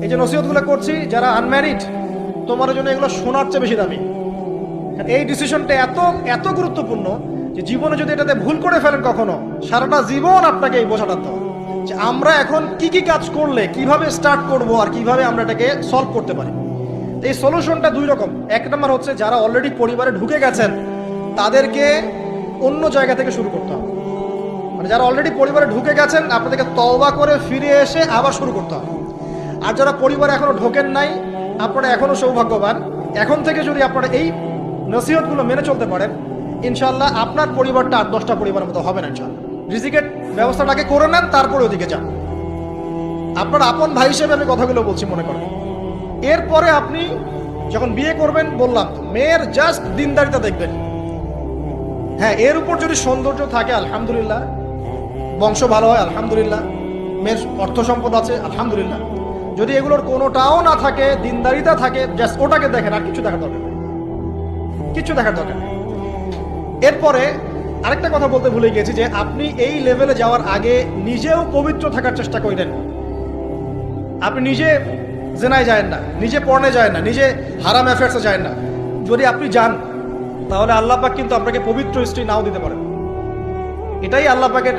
এই যে নসিহতগুলো করছি, যারা আনম্যারিড, তোমার জন্য এগুলো শোনার চেয়ে বেশি দামি। এই ডিসিশনটা এত এত গুরুত্বপূর্ণ যে জীবনে যদি এটাতে ভুল করে ফেলেন কখনো, সারাটা জীবন আপনাকে এই বোঝাটা তো যে আমরা এখন কি কি কাজ করলে কিভাবে স্টার্ট করব আর কিভাবে আমরা এটাকে সলভ করতে পারি। এই সলিউশনটা দুই রকম। এক নম্বর হচ্ছে যারা অলরেডি পরিবারে ঢুকে গেছেন তাদেরকে অন্য জায়গা থেকে শুরু করতে হবে। মানে যারা অলরেডি পরিবারে ঢুকে গেছেন আপনাদেরকে তওবা করে ফিরে এসে আবার শুরু করতে হবে। আর যারা পরিবারে এখনো ঢোকেন নাই, আপনারা এখনো সৌভাগ্যবান। এখন থেকে যদি আপনারা এই নসিহতগুলো মেনে চলতে পারেন, ইনশাল্লাহ আপনার পরিবারটা 8-10টা পরিবারের মতো হবে না। ইনশাল্লাহ রিজিকের ব্যবস্থাটাকে করে নেন, তারপরে ওদিকে যান। আপনার আপন ভাই হিসেবে আমি কথাগুলো বলছি, মনে করেন। এরপরে আপনি যখন বিয়ে করবেন, বললাম তো, মেয়ের জাস্ট দিনদারিতা দেখবেন। হ্যাঁ, এর উপর যদি সৌন্দর্য থাকে আলহামদুলিল্লাহ, বংশ ভালো হয় আলহামদুলিল্লাহ, মেয়ের অর্থ সম্পদ আছে আলহামদুলিল্লাহ। যদি এগুলোর কোনোটাও না থাকে, দিনদারিতা থাকে, জাস্ট ওটাকে দেখেন, আর কিছু দেখার দরকার নেই, কিছু দেখার দরকার নেই। এরপরে আরেকটা কথা বলতে ভুলে গিয়েছি যে আপনি এই লেভেলে যাওয়ার আগে নিজেও পবিত্র থাকার চেষ্টা করেন। আপনি নিজে জেনায় যায় না, নিজে পর্নে যায় না, নিজে হারাম অ্যাফেয়ার্সে যায় না। যদি আপনি যান তাহলে আল্লাহ পাক কিন্তু আপনাকে পবিত্র স্ত্রী নাও দিতে পারেন। এটাই আল্লাহ পাকের